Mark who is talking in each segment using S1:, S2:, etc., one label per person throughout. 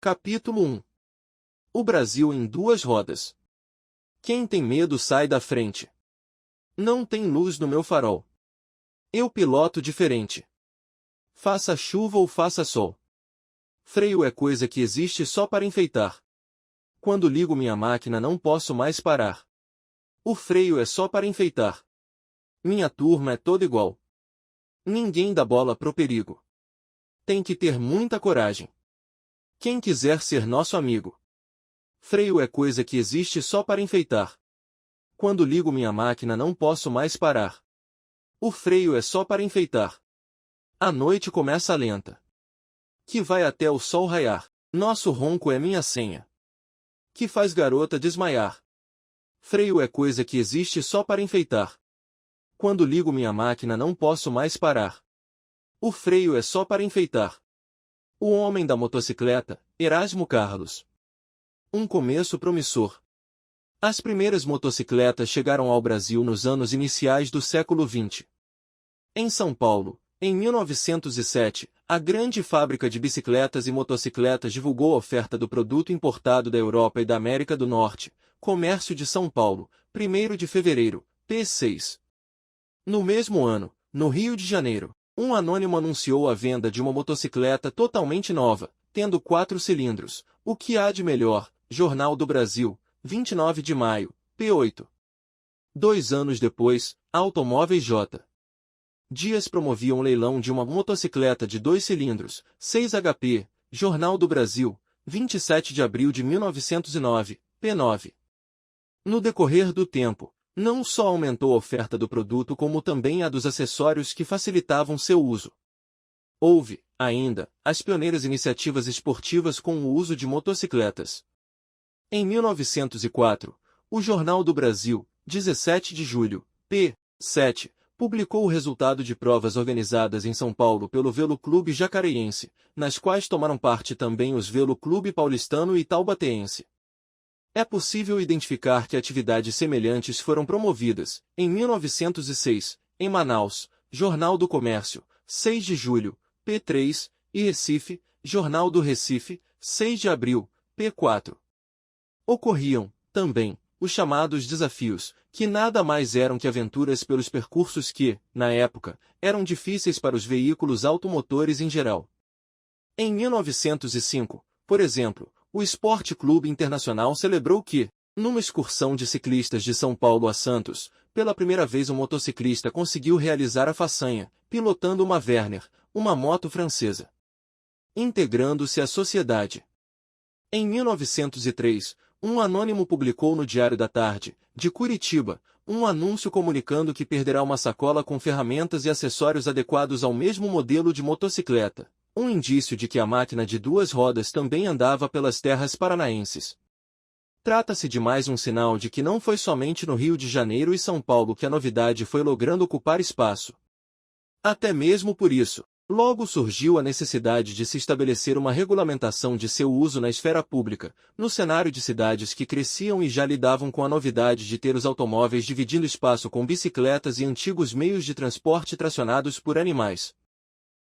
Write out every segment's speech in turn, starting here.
S1: Capítulo 1. O Brasil em duas rodas. Quem tem medo sai da frente. Não tem luz no meu farol. Eu piloto diferente. Faça chuva ou faça sol. Freio é coisa que existe só para enfeitar. Quando ligo minha máquina não posso mais parar. O freio é só para enfeitar. Minha turma é toda igual. Ninguém dá bola pro perigo. Tem que ter muita coragem. Quem quiser ser nosso amigo. Freio é coisa que existe só para enfeitar. Quando ligo minha máquina não posso mais parar. O freio é só para enfeitar. A noite começa lenta. Que vai até o sol raiar. Nosso ronco é minha senha. Que faz garota desmaiar. Freio é coisa que existe só para enfeitar. Quando ligo minha máquina não posso mais parar. O freio é só para enfeitar. O homem da motocicleta, Erasmo Carlos. Um começo promissor. As primeiras motocicletas chegaram ao Brasil nos anos iniciais do século XX. Em São Paulo, em 1907, a grande fábrica de bicicletas e motocicletas divulgou a oferta do produto importado da Europa e da América do Norte, Comércio de São Paulo, 1º de fevereiro, p. 6. No mesmo ano, no Rio de Janeiro, um anônimo anunciou a venda de uma motocicleta totalmente nova, tendo 4 cilindros. O que há de melhor? Jornal do Brasil, 29 de maio, p. 8. 2 anos depois, Automóveis J. Dias promovia um leilão de uma motocicleta de 2 cilindros, 6 HP, Jornal do Brasil, 27 de abril de 1909, p. 9. No decorrer do tempo, não só aumentou a oferta do produto como também a dos acessórios que facilitavam seu uso. Houve, ainda, as pioneiras iniciativas esportivas com o uso de motocicletas. Em 1904, o Jornal do Brasil, 17 de julho, p. 7, publicou o resultado de provas organizadas em São Paulo pelo Velo Clube Jacareiense, nas quais tomaram parte também os Velo Clube Paulistano e Taubatéense. É possível identificar que atividades semelhantes foram promovidas, em 1906, em Manaus, Jornal do Comércio, 6 de julho, p. 3, e Recife, Jornal do Recife, 6 de abril, p. 4. Ocorriam, também, os chamados desafios, que nada mais eram que aventuras pelos percursos que, na época, eram difíceis para os veículos automotores em geral. Em 1905, por exemplo, o Esporte Clube Internacional celebrou que, numa excursão de ciclistas de São Paulo a Santos, pela primeira vez um motociclista conseguiu realizar a façanha, pilotando uma Werner, uma moto francesa. Integrando-se à sociedade. Em 1903, um anônimo publicou no Diário da Tarde, de Curitiba, um anúncio comunicando que perderá uma sacola com ferramentas e acessórios adequados ao mesmo modelo de motocicleta, um indício de que a máquina de 2 rodas também andava pelas terras paranaenses. Trata-se de mais um sinal de que não foi somente no Rio de Janeiro e São Paulo que a novidade foi logrando ocupar espaço. Até mesmo por isso, logo surgiu a necessidade de se estabelecer uma regulamentação de seu uso na esfera pública, no cenário de cidades que cresciam e já lidavam com a novidade de ter os automóveis dividindo espaço com bicicletas e antigos meios de transporte tracionados por animais.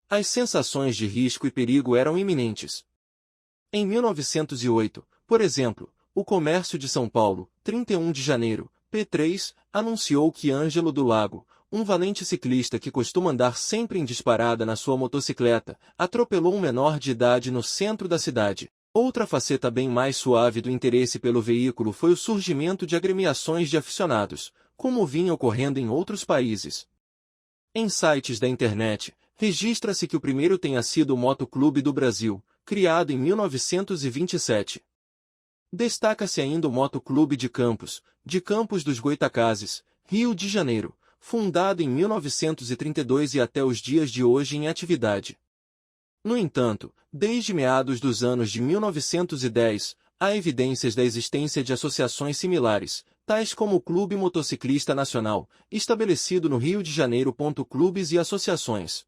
S1: As sensações de risco e perigo eram iminentes. Em 1908, por exemplo, o Comércio de São Paulo, 31 de janeiro, p. 3, anunciou que Ângelo do Lago, um valente ciclista que costuma andar sempre em disparada na sua motocicleta, atropelou um menor de idade no centro da cidade. Outra faceta bem mais suave do interesse pelo veículo foi o surgimento de agremiações de aficionados, como vinha ocorrendo em outros países. Em sites da internet, registra-se que o primeiro tenha sido o Motoclube do Brasil, criado em 1927. Destaca-se ainda o Motoclube de Campos dos Goitacazes, Rio de Janeiro, fundado em 1932 e até os dias de hoje em atividade. No entanto, desde meados dos anos de 1910, há evidências da existência de associações similares, tais como o Clube Motociclista Nacional, estabelecido no Rio de Janeiro. Clubes e associações.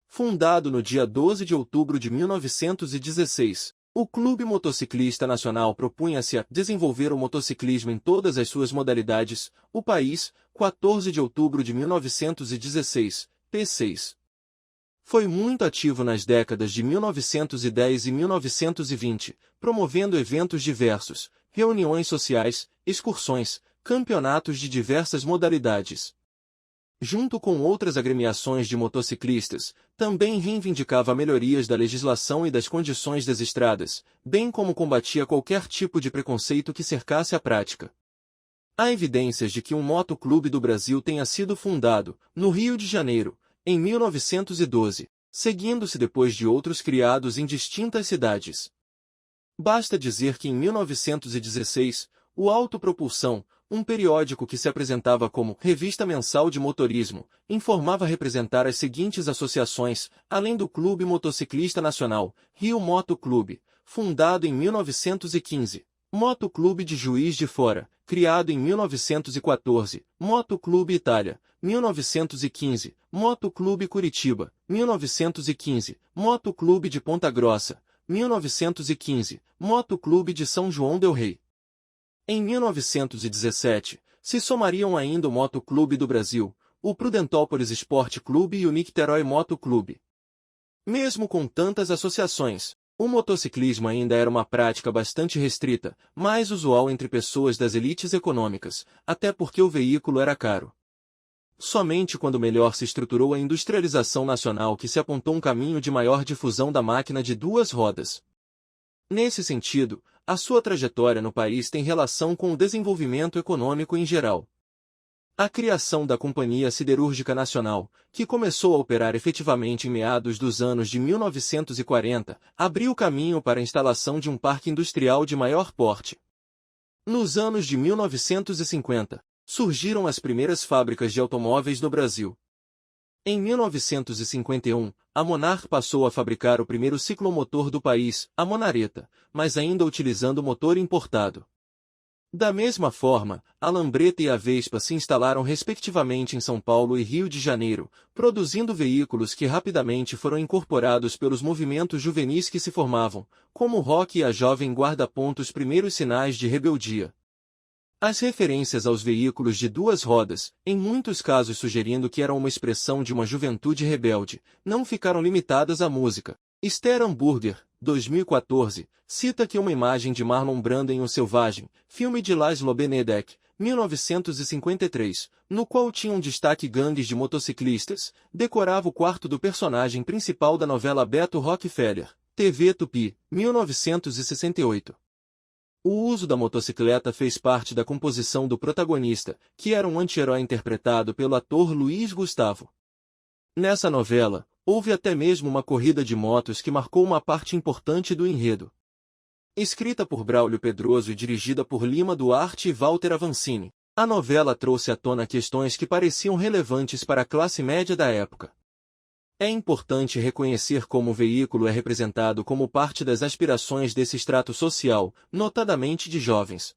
S1: Fundado no dia 12 de outubro de 1916, o Clube Motociclista Nacional propunha-se a desenvolver o motociclismo em todas as suas modalidades. O País, 14 de outubro de 1916, p. 6. Foi muito ativo nas décadas de 1910 e 1920, promovendo eventos diversos, reuniões sociais, excursões, campeonatos de diversas modalidades. Junto com outras agremiações de motociclistas, também reivindicava melhorias da legislação e das condições das estradas, bem como combatia qualquer tipo de preconceito que cercasse a prática. Há evidências de que um motoclube do Brasil tenha sido fundado, no Rio de Janeiro, em 1912, seguindo-se depois de outros criados em distintas cidades. Basta dizer que em 1916, o Autopropulsão, um periódico que se apresentava como Revista Mensal de Motorismo, informava representar as seguintes associações, além do Clube Motociclista Nacional, Rio Moto Clube, fundado em 1915, Motoclube de Juiz de Fora, criado em 1914, Motoclube Itália, 1915, Motoclube Curitiba, 1915, Motoclube de Ponta Grossa, 1915, Motoclube de São João del Rei. Em 1917, se somariam ainda o Motoclube do Brasil, o Prudentópolis Esporte Clube e o Nicterói Moto Clube. Mesmo com tantas associações, o motociclismo ainda era uma prática bastante restrita, mais usual entre pessoas das elites econômicas, até porque o veículo era caro. Somente quando melhor se estruturou a industrialização nacional que se apontou um caminho de maior difusão da máquina de duas rodas. Nesse sentido, a sua trajetória no país tem relação com o desenvolvimento econômico em geral. A criação da Companhia Siderúrgica Nacional, que começou a operar efetivamente em meados dos anos de 1940, abriu caminho para a instalação de um parque industrial de maior porte. Nos anos de 1950, surgiram as primeiras fábricas de automóveis no Brasil. Em 1951, a Monarch passou a fabricar o primeiro ciclomotor do país, a Monareta, mas ainda utilizando motor importado. Da mesma forma, a Lambreta e a Vespa se instalaram respectivamente em São Paulo e Rio de Janeiro, produzindo veículos que rapidamente foram incorporados pelos movimentos juvenis que se formavam, como o rock e a Jovem Guarda. Os primeiros sinais de rebeldia. As referências aos veículos de duas rodas, em muitos casos sugerindo que eram uma expressão de uma juventude rebelde, não ficaram limitadas à música. Esther Hamburger, 2014, cita que uma imagem de Marlon Brando em O Selvagem, filme de Laszlo Benedek, 1953, no qual tinham destaque gangues de motociclistas, decorava o quarto do personagem principal da novela Beto Rockefeller, TV Tupi, 1968. O uso da motocicleta fez parte da composição do protagonista, que era um anti-herói interpretado pelo ator Luiz Gustavo. Nessa novela, houve até mesmo uma corrida de motos que marcou uma parte importante do enredo. Escrita por Braulio Pedroso e dirigida por Lima Duarte e Walter Avancini, a novela trouxe à tona questões que pareciam relevantes para a classe média da época. É importante reconhecer como o veículo é representado como parte das aspirações desse extrato social, notadamente de jovens.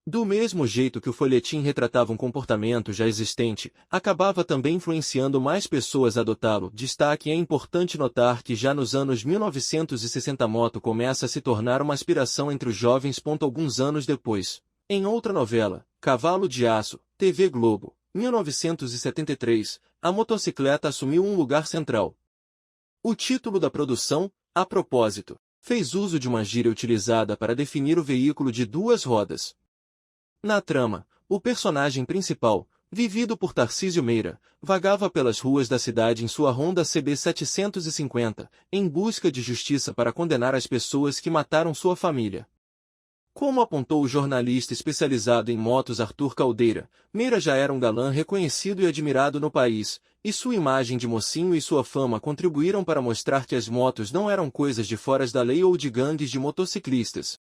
S1: Do mesmo jeito que o folhetim retratava um comportamento já existente, acabava também influenciando mais pessoas a adotá-lo. Destaque: é importante notar que já nos anos 1960 a moto começa a se tornar uma aspiração entre os jovens. Alguns anos depois, em outra novela, Cavalo de Aço, TV Globo, 1973, a motocicleta assumiu um lugar central. O título da produção, a propósito, fez uso de uma gíria utilizada para definir o veículo de duas rodas. Na trama, o personagem principal, vivido por Tarcísio Meira, vagava pelas ruas da cidade em sua Honda CB 750, em busca de justiça para condenar as pessoas que mataram sua família. Como apontou o jornalista especializado em motos Arthur Caldeira, Meira já era um galã reconhecido e admirado no país, e sua imagem de mocinho e sua fama contribuíram para mostrar que as motos não eram coisas de fora da lei ou de gangues de motociclistas,